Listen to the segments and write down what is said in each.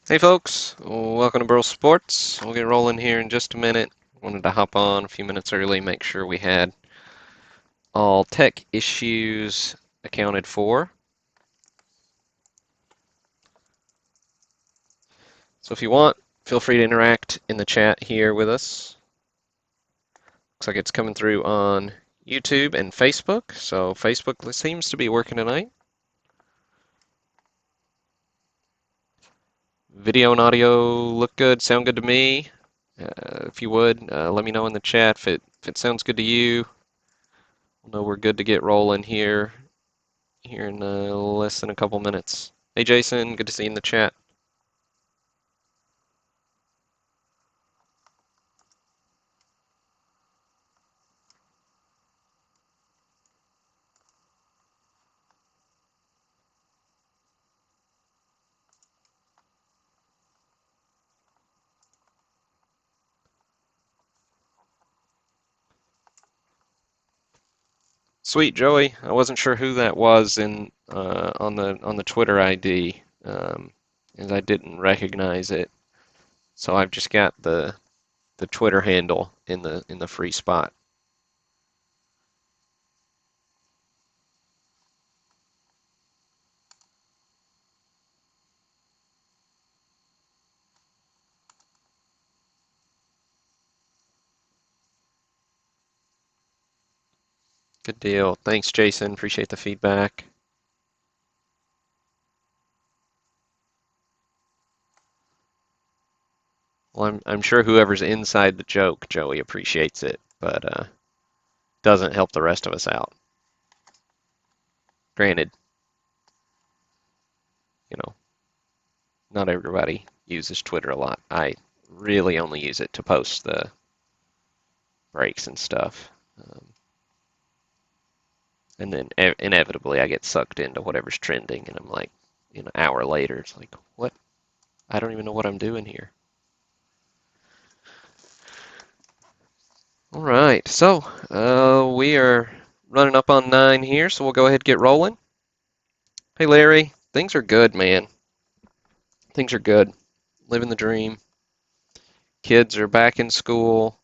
Hey folks, welcome to Burl Sports. We'll get rolling here in just a minute. Wanted to hop on a few minutes early, make sure we had all tech issues accounted for. So if you want, feel free to interact in the chat here with us. Looks like it's coming through on YouTube and Facebook. So Facebook seems to be working tonight. Video and audio look good, sound good to me. If you would, let me know in the chat if it sounds good to you. We'll know we're good to get rolling here in less than a couple minutes. Hey Jason, good to see you in the chat. Sweet Joey, I wasn't sure who that was in on the Twitter ID, as I didn't recognize it. So I've just got the Twitter handle in the free spot. Good deal. Thanks, Jason. Appreciate the feedback. Well, I'm sure whoever's inside the joke, Joey, appreciates it, but doesn't help the rest of us out. Granted, you know, not everybody uses Twitter a lot. I really only use it to post the breaks and stuff. And then inevitably I get sucked into whatever's trending, and I'm like, an hour later, it's like, what? I don't even know what I'm doing here. All right, so we are running up on 9 here, so we'll go ahead and get rolling. Hey Larry, things are good, man. Things are good. Living the dream. Kids are back in school.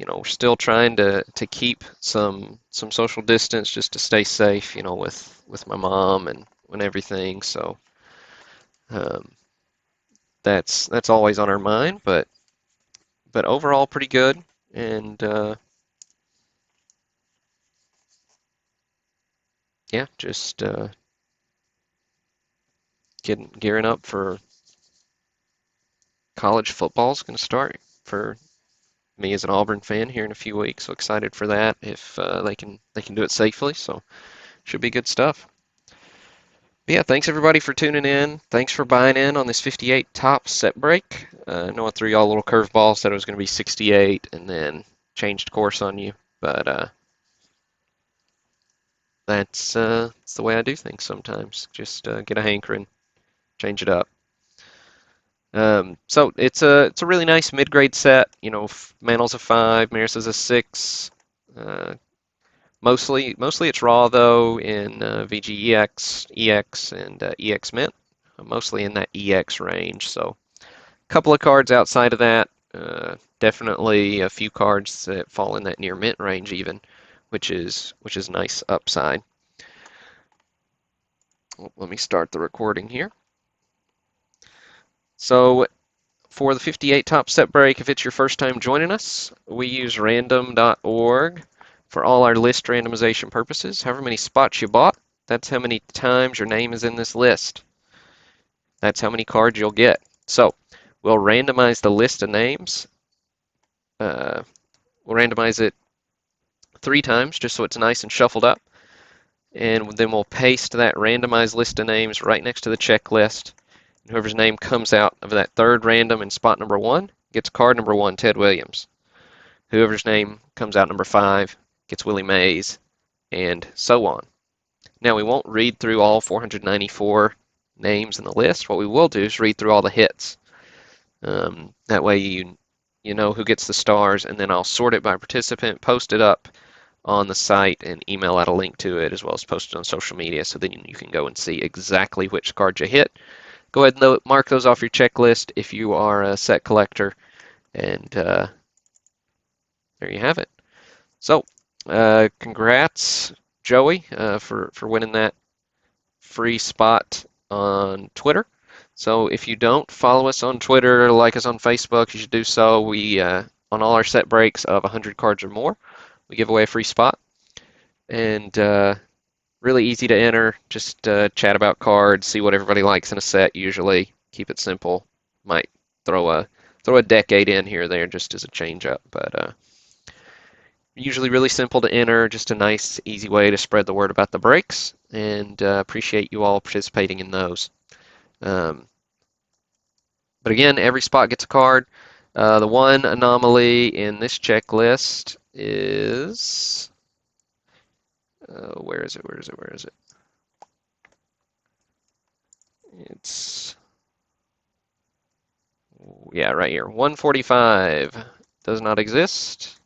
We're still trying to keep some social distance just to stay safe, with my mom and everything. So um, that's always on our mind, but overall pretty good. And yeah, just gearing up for college football is going to start for me as an Auburn fan here in a few weeks. So excited for that if they can do it safely. So should be good stuff. But yeah, thanks everybody for tuning in. Thanks for buying in on this 58 top set break. I know I threw y'all a little curveball, said it was going to be 68, and then changed course on you. But that's the way I do things sometimes. Just get a hankering, change it up. So it's a really nice mid-grade set. Mantl's a 5, Maris is a 6. Uh, mostly it's raw though in VGEX, EX, and EX Mint. Mostly in that EX range. So a couple of cards outside of that. Definitely a few cards that fall in that near mint range even, which is nice upside. Let me start the recording here. So for the 58 top set break, if it's your first time joining us, we use random.org for all our list randomization purposes. However many spots you bought, that's how many times your name is in this list. That's how many cards you'll get. So we'll randomize the list of names. We'll randomize it 3 times just so it's nice and shuffled up. And then we'll paste that randomized list of names right next to the checklist. And whoever's name comes out of that third random in spot number 1 gets card number 1, Ted Williams. Whoever's name comes out number 5 gets Willie Mays, and so on. Now we won't read through all 494 names in the list. What we will do is read through all the hits. That way you know who gets the stars, and then I'll sort it by participant, post it up on the site, and email out a link to it, as well as post it on social media, so then you can go and see exactly which card you hit. go ahead and mark those off your checklist if you are a set collector. And there you have it. So, congrats, Joey, for winning that free spot on Twitter. So if you don't follow us on Twitter, like us on Facebook, you should do so. We on all our set breaks of 100 cards or more, we give away a free spot, and really easy to enter. Just chat about cards, see what everybody likes in a set. Usually, keep it simple. Might throw a decade in here or there just as a change up, but usually really simple to enter. Just a nice, easy way to spread the word about the breaks, and appreciate you all participating in those. Um, but again, every spot gets a card. The one anomaly in this checklist is where is it? Where is it? Where is it? It's yeah, right here. 145 does not exist.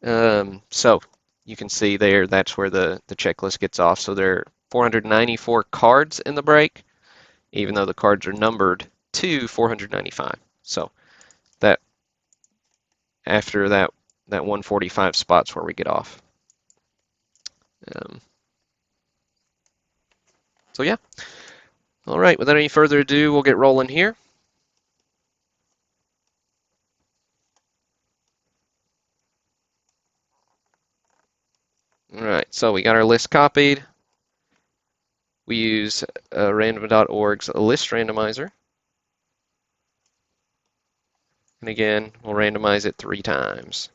So you can see there that's where the checklist gets off. So there are 494 cards in the break, even though the cards are numbered to 495. So that after that 145 spots where we get off. Um, so yeah. All right. Without any further ado, we'll get rolling here. All right. So we got our list copied. We use random.org's list randomizer. And again, we'll randomize it 3 times.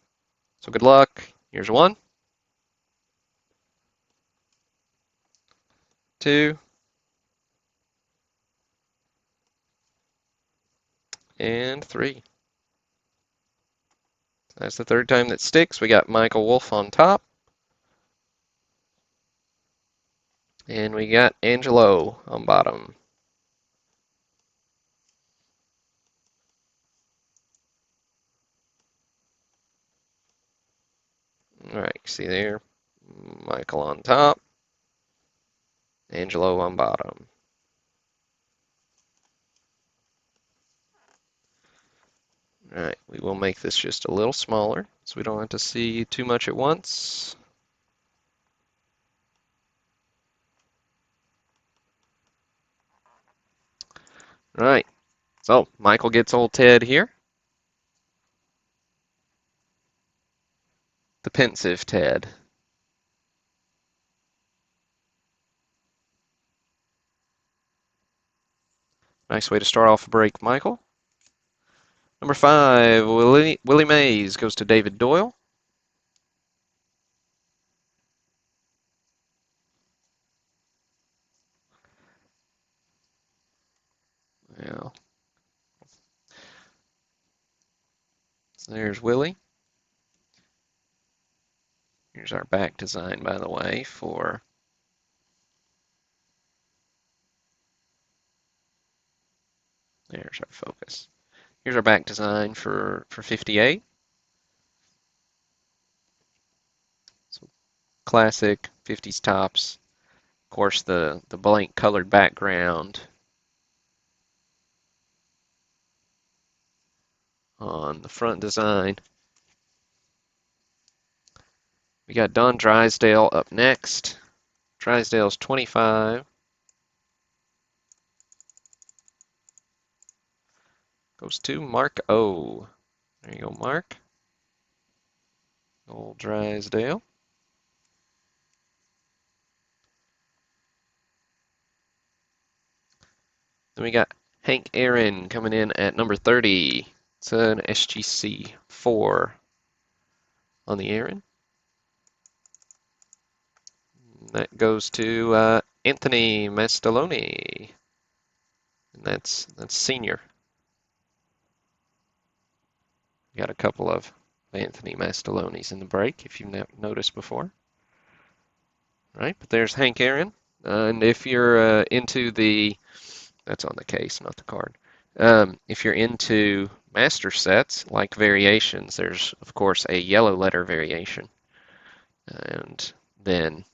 So good luck. Here's 1, 2, and 3. That's the 3rd time that sticks. We got Michael Wolf on top. And we got Angelo on bottom. All right, see there, Michael on top, Angelo on bottom. All right, we will make this just a little smaller so we don't have to see too much at once. All right, so Michael gets old Ted here. The pensive Ted. Nice way to start off a break, Michael. Number 5, Willie Mays goes to David Doyle. Yeah. So there's Willie. Here's our back design, by the way, for there's our focus. Here's our back design for 58. So classic 50s tops. Of course, the blank colored background on the front design. We got Don Drysdale up next. Drysdale's 25. Goes to Mark O. There you go, Mark. Old Drysdale. Then we got Hank Aaron coming in at number 30. It's an SGC 4 on the Aaron. That goes to Anthony Mastaloni. And that's senior. Got a couple of Anthony Mastaloni's in the break, if you've noticed before. Right, but there's Hank Aaron. And if you're into that's on the case, not the card. If you're into master sets, like variations, there's, of course, a yellow letter variation. And then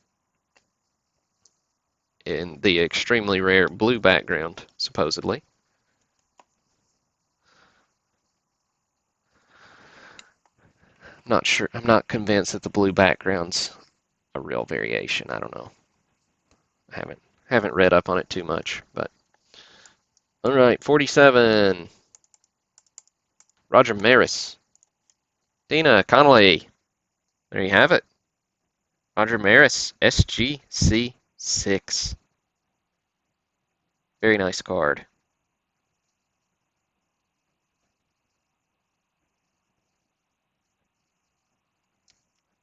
in the extremely rare blue background, supposedly. Not sure. I'm not convinced that the blue background's a real variation. I don't know. I haven't read up on it too much, but all right, 47. Roger Maris. Dina Connolly. There you have it. Roger Maris, SGC6. Very nice card.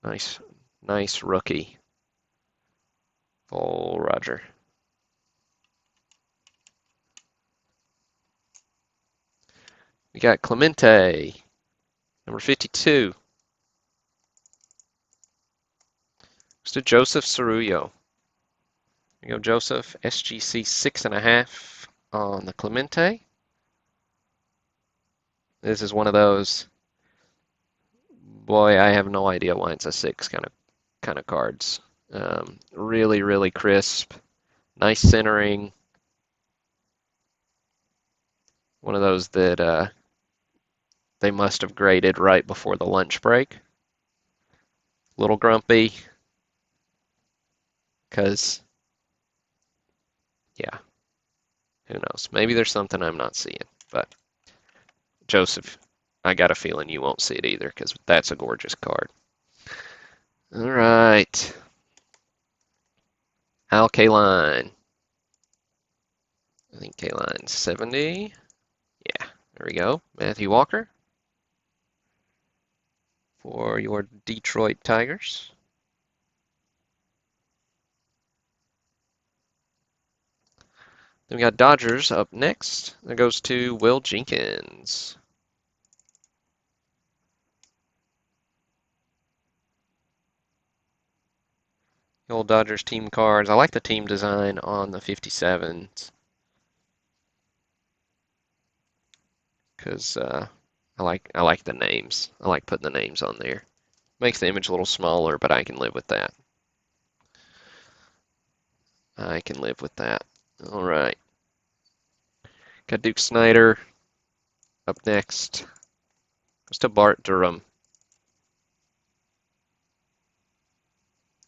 Nice, nice rookie. Oh, Roger. We got Clemente, number 52. Mr. Joseph Cerullo. There you go, Joseph. SGC 6.5 on the Clemente. This is one of those, boy, I have no idea why it's a 6 kind of cards. Really, really crisp. Nice centering. One of those that they must have graded right before the lunch break. Little grumpy, because, yeah, who knows? Maybe there's something I'm not seeing. But, Joseph, I got a feeling you won't see it either, because that's a gorgeous card. All right. Al Kaline. I think Kaline's 70. Yeah, there we go. Matthew Walker for your Detroit Tigers. Then we got Dodgers up next. That goes to Will Jenkins. The old Dodgers team cards. I like the team design on the 57s because I like the names. I like putting the names on there. Makes the image a little smaller, but I can live with that. I can live with that. All right. Got Duke Snyder up next. Goes to Bart Durham.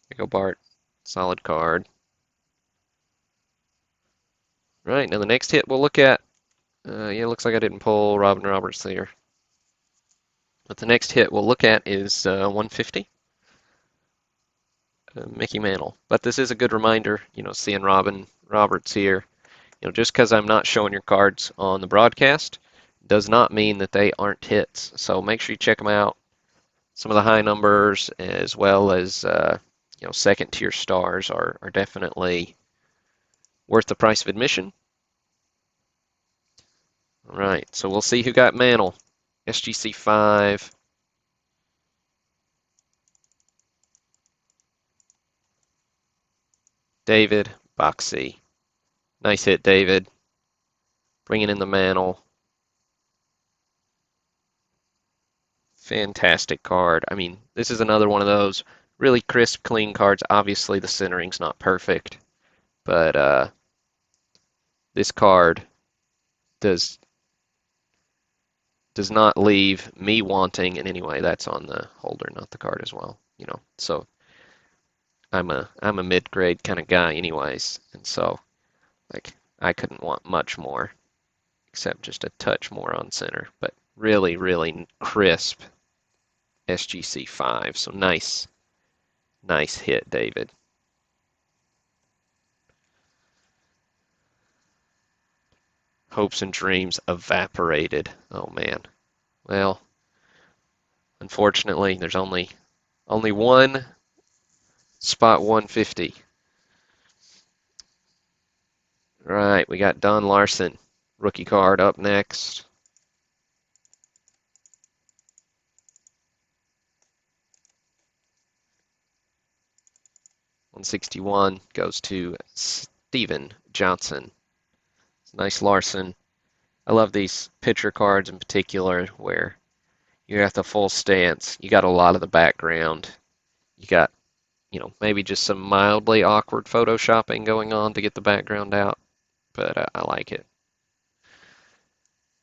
There you go, Bart. Solid card. Right, now the next hit we'll look at, yeah, looks like I didn't pull Robin Roberts there. But the next hit we'll look at is 150, Mickey Mantle. But this is a good reminder, seeing Robin Roberts here. Just because I'm not showing your cards on the broadcast does not mean that they aren't hits. So make sure you check them out. Some of the high numbers as well as second tier stars are definitely worth the price of admission. All right, so we'll see who got Mantle. SGC 5. David Boxey. Nice hit, David. Bringing in the Mantle. Fantastic card. I mean, this is another one of those really crisp, clean cards. Obviously, the centering's not perfect, but this card does not leave me wanting in any way. That's on the holder, not the card as well. So I'm a mid-grade kind of guy, anyways, and so like I couldn't want much more, except just a touch more on center. But really, really crisp SGC 5. So nice hit, David. Hopes and dreams evaporated. Oh man. Well, unfortunately, there's only one spot 150. Right, we got Don Larson, rookie card up next. '61 goes to Steven Johnson. Nice Larson. I love these pitcher cards in particular where you got the full stance, you got a lot of the background, you got maybe just some mildly awkward photoshopping going on to get the background out, but I like it.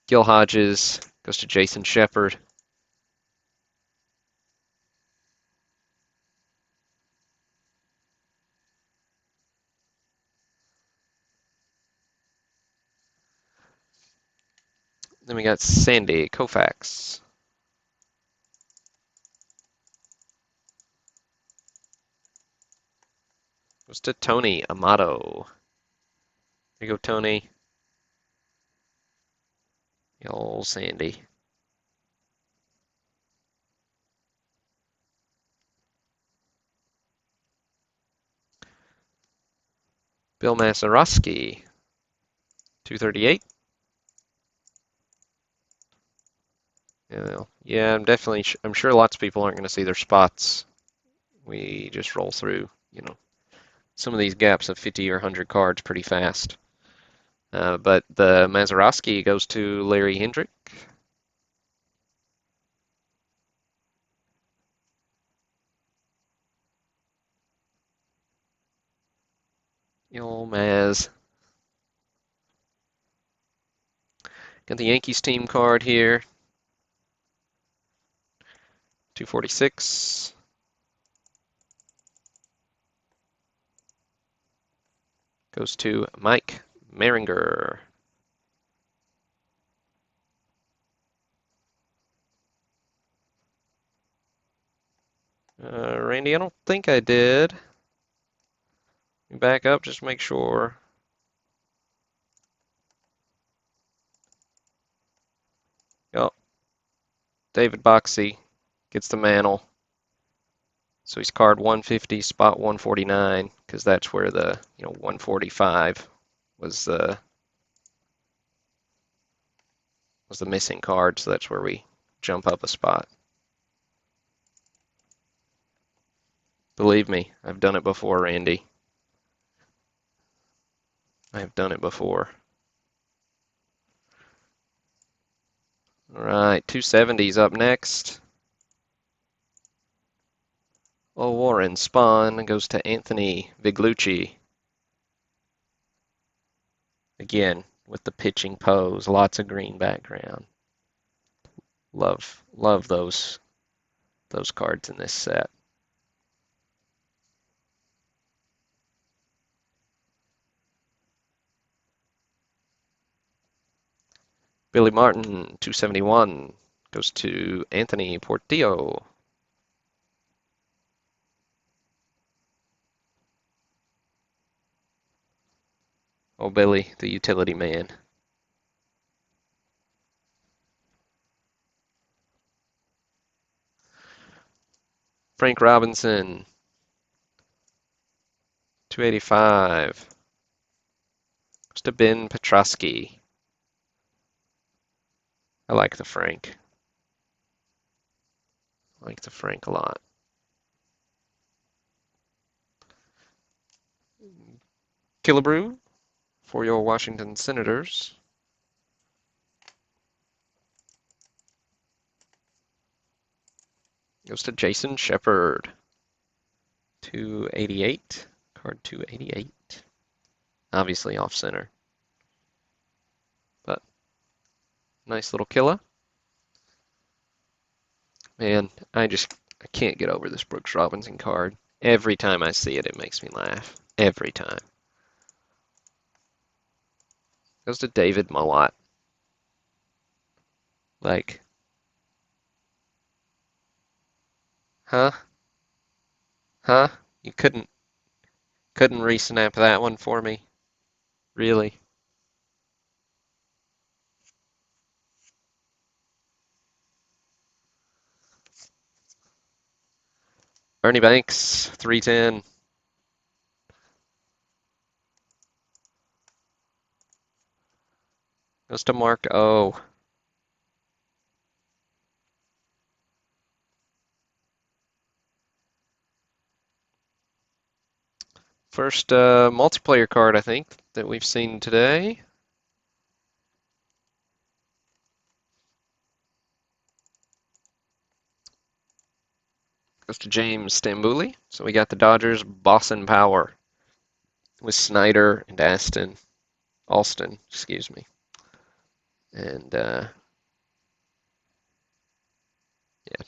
Gil Hodges goes to Jason Shepard. Then we got Sandy Koufax. Goes to Tony Amato. Here you go, Tony. Old Sandy. Bill Mazeroski, 238. Yeah, I'm sure lots of people aren't going to see their spots. We just roll through, some of these gaps of 50 or 100 cards pretty fast. But the Mazeroski goes to Larry Hendrick. Old Maz. Got the Yankees team card here. 246. Goes to Mike Maringer. Randy, I don't think I did. Back up, just make sure. Oh, David Boxey gets the mantle. So he's card 150, spot 149, because that's where the 145 was the missing card. So that's where we jump up a spot. Believe me, I've done it before, Randy. I have done it before. All right, 270's up next. Oh, Warren Spahn goes to Anthony Viglucci. Again, with the pitching pose, lots of green background. Love those cards in this set. Billy Martin, 271, goes to Anthony Portillo. Oh, Billy, the utility man. Frank Robinson, 285. Goes to Ben Petrosky. I like the Frank. I like the Frank a lot. Killebrew for your Washington Senators. Goes to Jason Shepard. 288. Card 288. Obviously off center. But nice little killer. Man, I can't get over this Brooks Robinson card. Every time I see it, it makes me laugh. Every time. Goes to David Malott. Like, huh? Huh? You couldn't re-snap that one for me? Really? Ernie Banks, 310. Goes to Mark O. First multiplayer card, I think, that we've seen today. Goes to James Stambouli. So we got the Dodgers Boston Power with Snyder and Alston, excuse me. And yeah,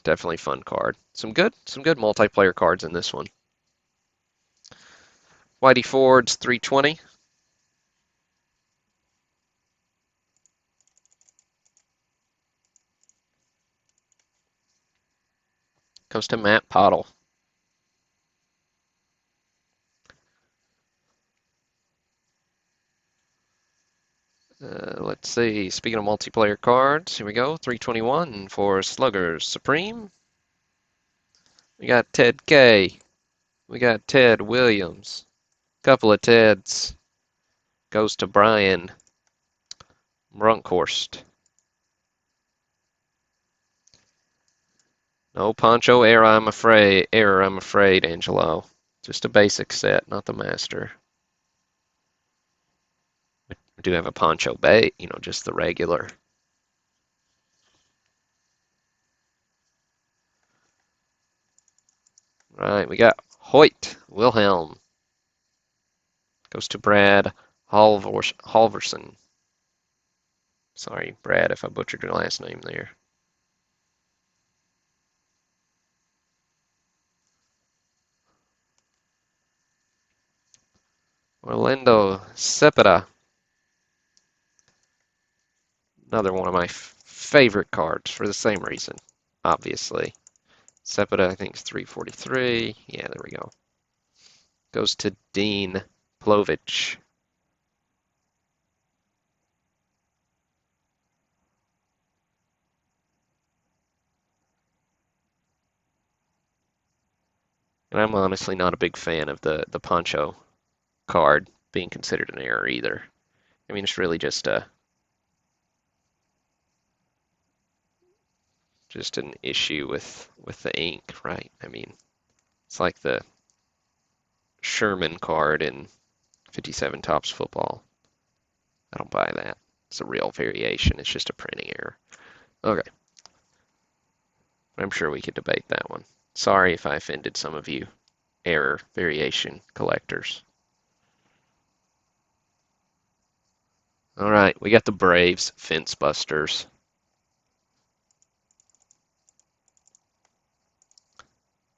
definitely fun card. Some good multiplayer cards in this one. Whitey Ford's 320. Comes to Matt Pottle. Let's see. Speaking of multiplayer cards, here we go. 321 for Sluggers Supreme. We got Ted K. We got Ted Williams. Couple of Teds. Goes to Brian Brunkhorst. No Poncho error, I'm afraid, Angelo. Just a basic set, not the master. We do have a Poncho Bay, just the regular. Right, we got Hoyt Wilhelm. Goes to Brad Halverson. Sorry, Brad, if I butchered your last name there. Orlando Cepeda. Another one of my favorite cards for the same reason, obviously. Cepeda, I think, is 343. Yeah, there we go. Goes to Dean Plovich. And I'm honestly not a big fan of the Poncho card being considered an error either. I mean, it's really just an issue with the ink, right? I mean, it's like the Sherman card in 57 Topps football. I don't buy that. It's a real variation. It's just a printing error. Okay. I'm sure we could debate that one. Sorry if I offended some of you error variation collectors. All right, we got the Braves Fence Busters.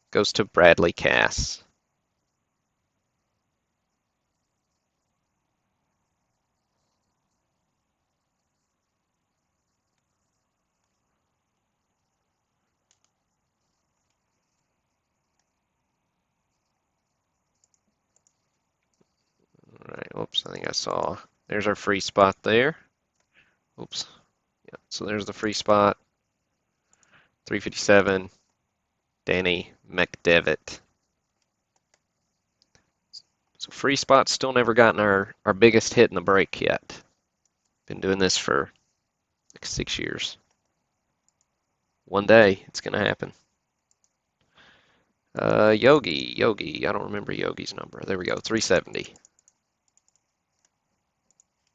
Goes to Bradley Cass. All right, oops, I think I saw. There's our free spot there. Oops. Yeah, so there's the free spot. 357, Danny McDevitt. So free spot's still never gotten our biggest hit in the break yet. Been doing this for like 6 years. One day it's gonna happen. Yogi. I don't remember Yogi's number. There we go, 370.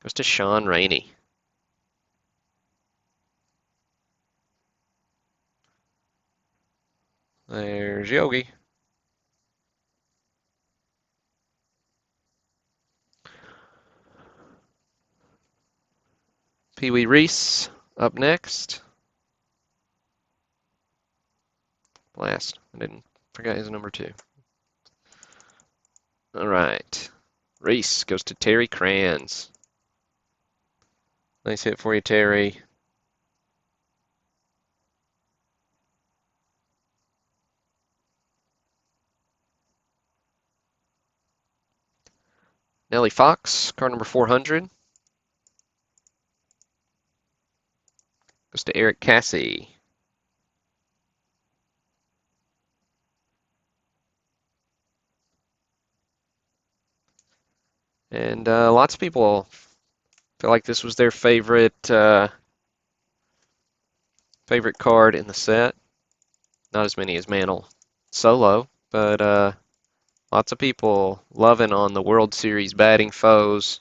Goes to Sean Rainey. There's Yogi. Pee Wee Reese up next. Last. I didn't forget his number 2. All right. Reese goes to Terry Crans. Nice hit for you, Terry. Nellie Fox, card number 400. Goes to Eric Cassie. And lots of people feel like this was their favorite card in the set. Not as many as Mantle Solo, but lots of people loving on the World Series batting foes.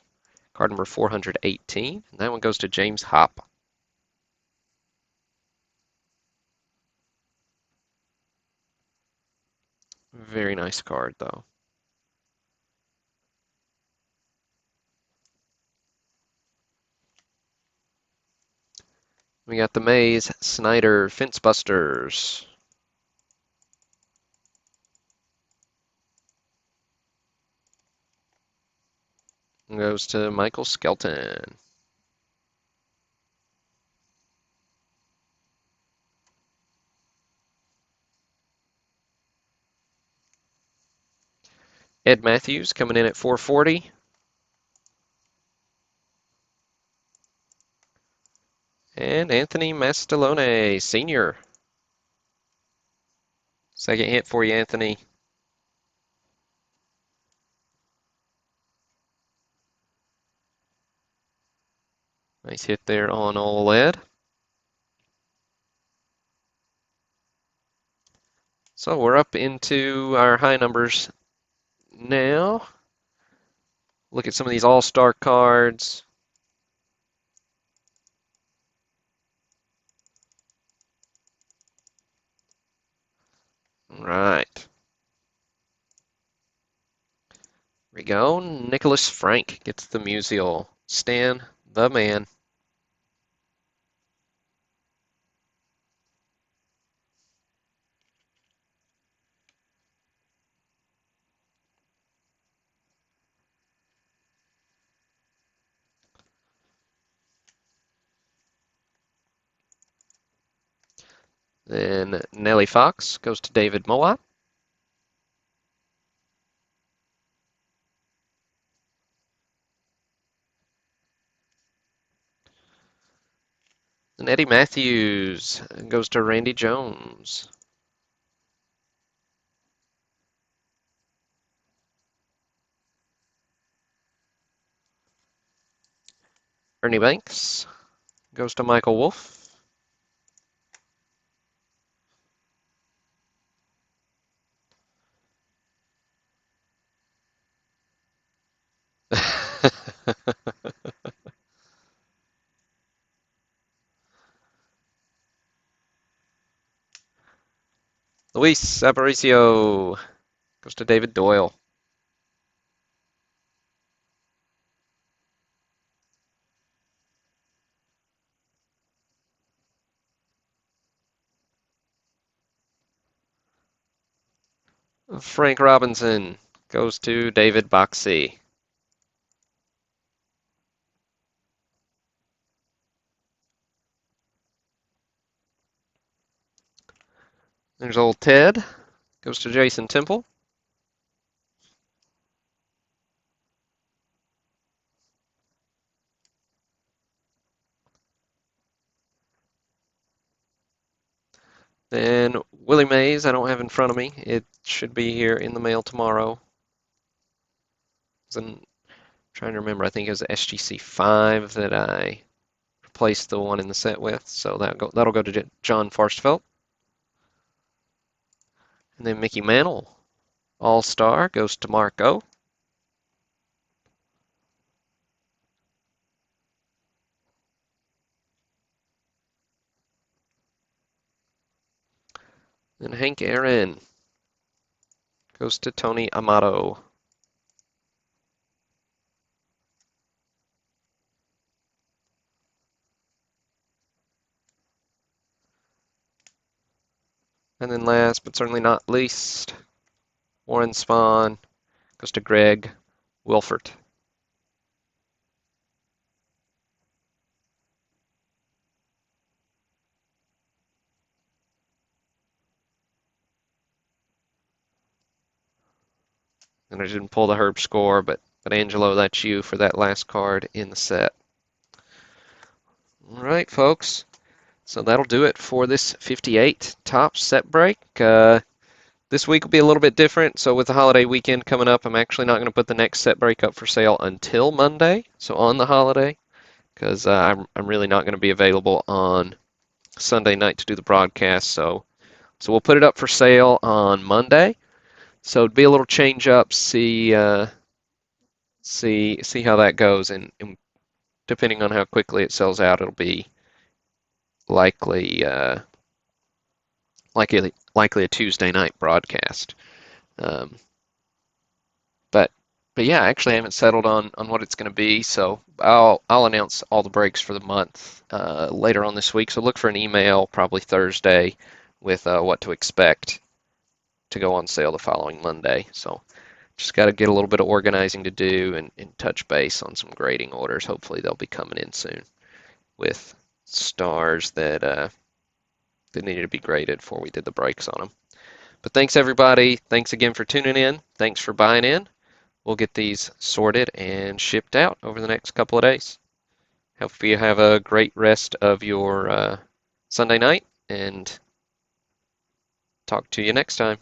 Card number 418. And that one goes to James Hop. Very nice card, though. We got the Mays Snyder Fence Busters. Goes to Michael Skelton. Ed Matthews coming in at 440. And Anthony Mastalone, Sr. Second hit for you, Anthony. Nice hit there on OLED. So we're up into our high numbers now. Look at some of these all-star cards. Right. Here we go. Nicholas Frank gets the Musial. Stan the man. Then Nellie Fox goes to David Mowat. And Eddie Matthews goes to Randy Jones. Ernie Banks goes to Michael Wolf. Luis Aparicio goes to David Doyle. Frank Robinson goes to David Boxey. There's old Ted, goes to Jason Temple. Then Willie Mays, I don't have in front of me. It should be here in the mail tomorrow. I'm trying to remember, I think it was SGC 5 that I replaced the one in the set with, so that'll go to John Farstfelt. And then Mickey Mantle, All-Star, goes to Marco. Then Hank Aaron goes to Tony Amato. And then last but certainly not least, Warren Spahn goes to Greg Wilfert. And I didn't pull the Herb score, but Angelo, that's you for that last card in the set. All right, folks. So that'll do it for this 58 top set break. This week will be a little bit different. So with the holiday weekend coming up, I'm actually not going to put the next set break up for sale until Monday, so on the holiday, because I'm really not going to be available on Sunday night to do the broadcast. So we'll put it up for sale on Monday. So it'd be a little change up, see how that goes, and depending on how quickly it sells out, it'll be likely likely a Tuesday night broadcast. Um, but but yeah, actually I haven't settled on what it's going to be, so I'll announce all the breaks for the month later on this week. So look for an email probably Thursday with what to expect to go on sale the following Monday. So just got to get a little bit of organizing to do and touch base on some grading orders. Hopefully they'll be coming in soon with stars that needed to be graded before we did the breaks on them. But thanks everybody. Thanks again for tuning in. Thanks for buying in. We'll get these sorted and shipped out over the next couple of days. Hope you have a great rest of your Sunday night and talk to you next time.